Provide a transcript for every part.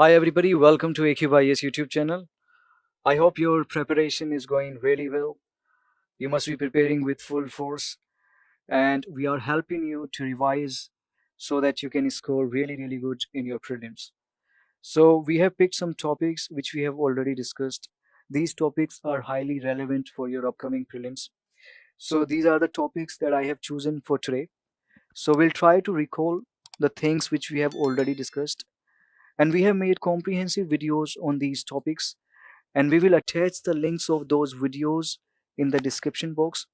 Hi everybody, welcome to Upsc Ias YouTube channel. I hope your preparation is going really well. You must be preparing with full force and we are helping you to revise so that you can score really good in your prelims. So we have picked some topics which we have already discussed. These topics are highly relevant for your upcoming prelims. So these are the topics that I have chosen for today. So we'll try to recall the things which we have already discussed, and we have made comprehensive videos on these topics, and we will attach the links of those videos in the description box.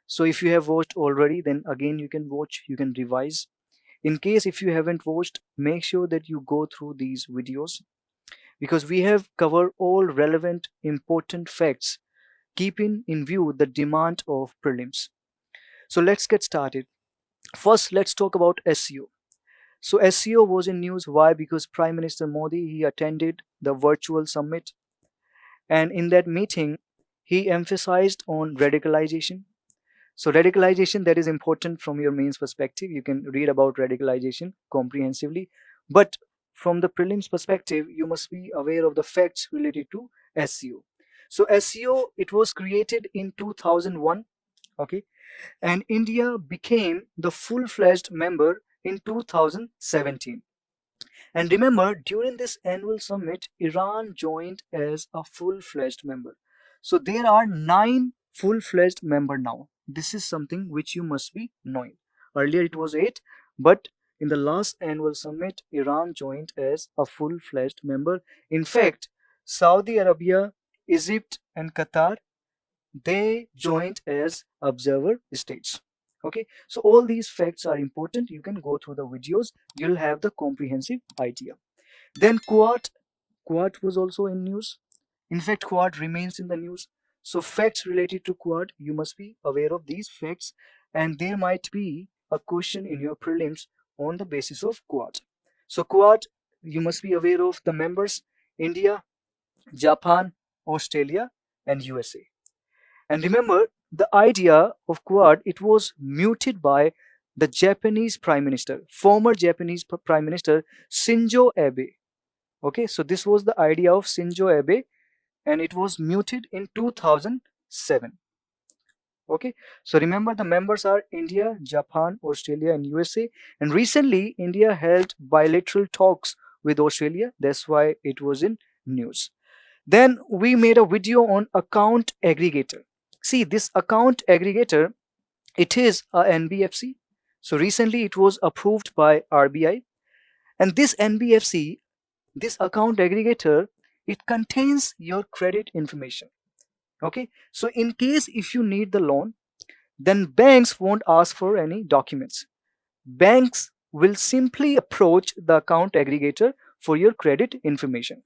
So if you have watched already, then again you can watch, you can revise. In case if you haven't watched, make sure that you go through these videos, because we have covered all relevant important facts, keeping in view the demand of prelims. So let's get started. First, let's talk about SEO. So SEO was in news. Why? Because Prime Minister Modi, he attended the virtual summit, and in that meeting he emphasized on radicalization. So radicalization, that is important from your mains perspective. You can read about radicalization comprehensively, but from the prelims perspective you must be aware of the facts related to SEO. So SEO, it was created in 2001, okay, and India became the full-fledged member in 2017. And remember, during this annual summit, Iran joined as a full-fledged member. So there are 9 full-fledged members now. This is something which you must be knowing. Earlier it was 8, but in the last annual summit, Iran joined as a full-fledged member. In fact, Saudi Arabia, Egypt, and Qatar, they joined as observer states. Okay, so all these facts are important. You can go through the videos, you'll have the comprehensive idea. Then Quad was also in news. In fact, Quad remains in the news. So facts related to Quad, you must be aware of these facts, and there might be a question in your prelims on the basis of Quad. So Quad, you must be aware of the members: India, Japan, Australia, and USA. And remember, the idea of Quad, it was mooted by the Japanese Prime Minister, former Japanese Prime Minister Shinzo Abe. Okay, so this was the idea of Shinzo Abe, and it was mooted in 2007. Okay, so remember, the members are India, Japan, Australia, and USA. And recently, India held bilateral talks with Australia. That's why it was in news. Then we made a video on account aggregator. See, this account aggregator, it is a NBFC. So recently it was approved by RBI. And this NBFC, this account aggregator, it contains your credit information. Okay, so in case if you need the loan, then banks won't ask for any documents. Banks will simply approach the account aggregator for your credit information.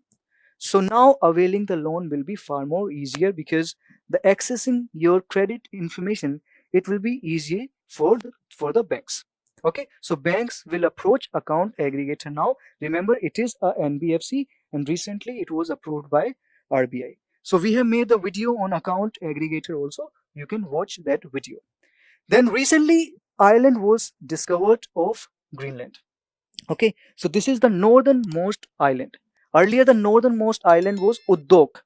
So now availing the loan will be far more easier, because the accessing your credit information, it will be easy for the banks. Okay, so banks will approach account aggregator now. Remember, it is a NBFC, and recently it was approved by RBI. So we have made the video on account aggregator also. You can watch that video. Then recently island was discovered of Greenland. Okay, so this is the northernmost island. Earlier, the northernmost island was Uddok.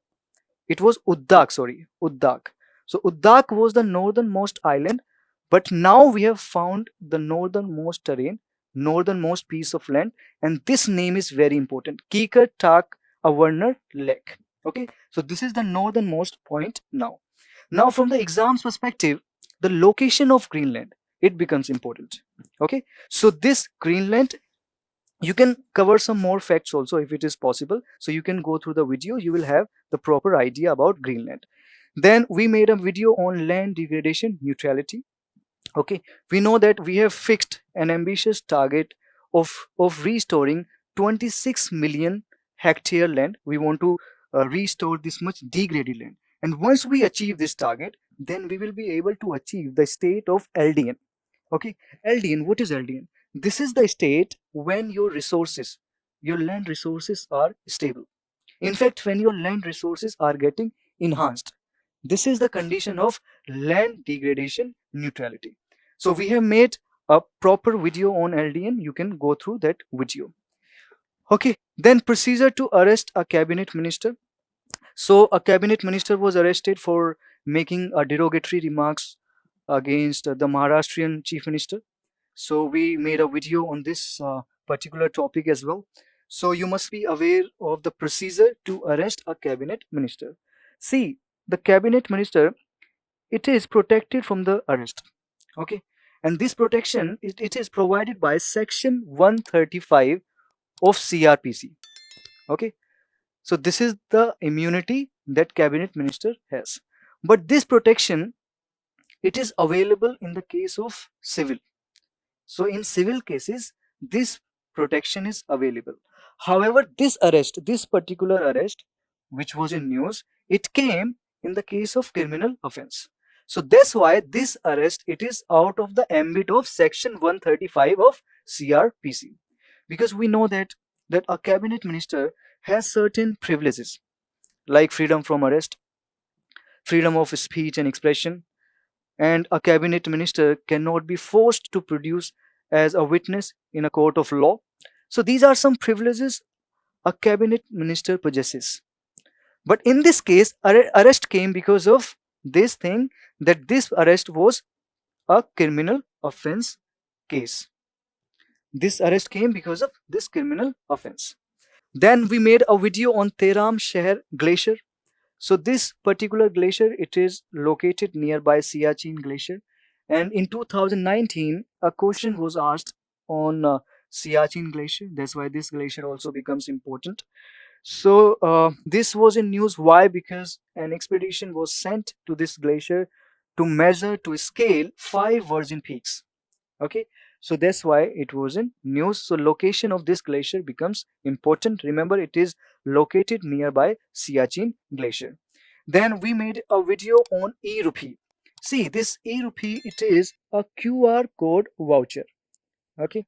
It was Uddak, sorry, Uddak. So Uddak was the northernmost island, but now we have found the northernmost terrain, northernmost piece of land, and this name is very important: Kikar Tak Awarner Lake. Okay, so this is the northernmost point now. Now, from the exams perspective, the location of Greenland, it becomes important. Okay, so this Greenland, you can cover some more facts also if it is possible. So you can go through the video, you will have the proper idea about Greenland. Then we made a video on land degradation neutrality. Okay, we know that we have fixed an ambitious target of restoring 26 million hectare land. We want to restore this much degraded land, and once we achieve this target, then we will be able to achieve the state of LDN. Okay, LDN, what is LDN? This is the state when your resources, your land resources are stable. In fact, when your land resources are getting enhanced, this is the condition of land degradation neutrality. So we have made a proper video on LDN. You can go through that video. Okay, then procedure to arrest a cabinet minister. So a cabinet minister was arrested for making a derogatory remarks against the Maharashtrian chief minister. So we made a video on this particular topic as well. So you must be aware of the procedure to arrest a cabinet minister. See, the cabinet minister, it is protected from the arrest. Okay, and this protection it is provided by section 135 of CRPC. Okay, so this is the immunity that cabinet minister has. But this protection, it is available in the case of civil. So in civil cases, this protection is available. However, this particular arrest, which was in news, it came in the case of criminal offense. So that's why this arrest, it is out of the ambit of section 135 of CRPC. Because we know that a cabinet minister has certain privileges like freedom from arrest, freedom of speech and expression, and a cabinet minister cannot be forced to produce as a witness in a court of law. So these are some privileges a cabinet minister possesses. But in this case, arrest came because of this thing, that this arrest was a criminal offense case. This arrest came because of this criminal offense. Then we made a video on Teram Shahar Glacier. So this particular glacier, it is located nearby Siachen Glacier, and in 2019 a question was asked on Siachen Glacier. That's why this glacier also becomes important. So this was in news. Why? Because an expedition was sent to this glacier to measure, to scale 5 virgin peaks. Okay, so that's why it was in news. So location of this glacier becomes important. Remember, it is located nearby Siachen Glacier. Then we made a video on e-rupee. See, this e-rupee, it is a QR code voucher. Okay,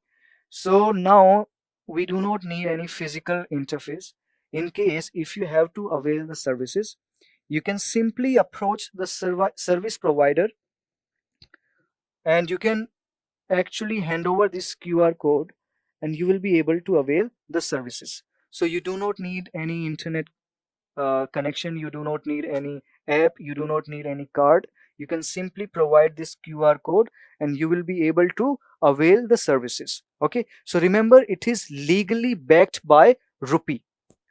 so now we do not need any physical interface. In case if you have to avail the services, you can simply approach the service provider, and you can actually hand over this QR code, and you will be able to avail the services. So you do not need any internet connection, you do not need any app, you do not need any card. You can simply provide this QR code and you will be able to avail the services. Okay, so remember, it is legally backed by rupee.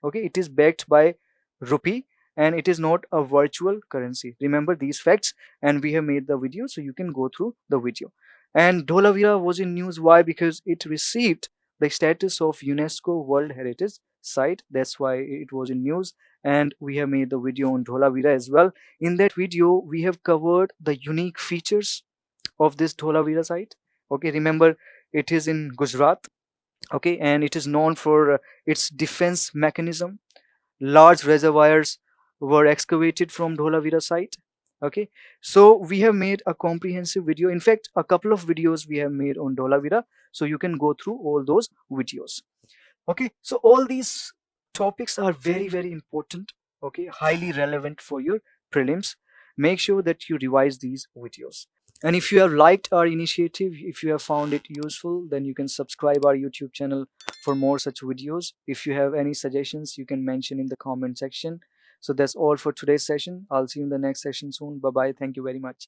Okay, it is backed by rupee, and it is not a virtual currency. Remember these facts, and we have made the video, so you can go through the video. And Dholavira was in news. Why? Because it received the status of UNESCO World Heritage Site. That's why it was in news, and we have made the video on Dholavira as well. In that video, we have covered the unique features of this Dholavira site. Okay, remember, it is in Gujarat. Okay, and it is known for its defense mechanism. Large reservoirs were excavated from Dholavira site. Okay, so we have made a comprehensive video. In fact, a couple of videos we have made on Dholavira, so you can go through all those videos. Okay, so all these topics are very, very important. Okay, highly relevant for your prelims. Make sure that you revise these videos. And if you have liked our initiative, if you have found it useful, then you can subscribe our YouTube channel for more such videos. If you have any suggestions, you can mention in the comment section. So that's all for today's session. I'll see you in the next session soon. Bye bye. Thank you very much.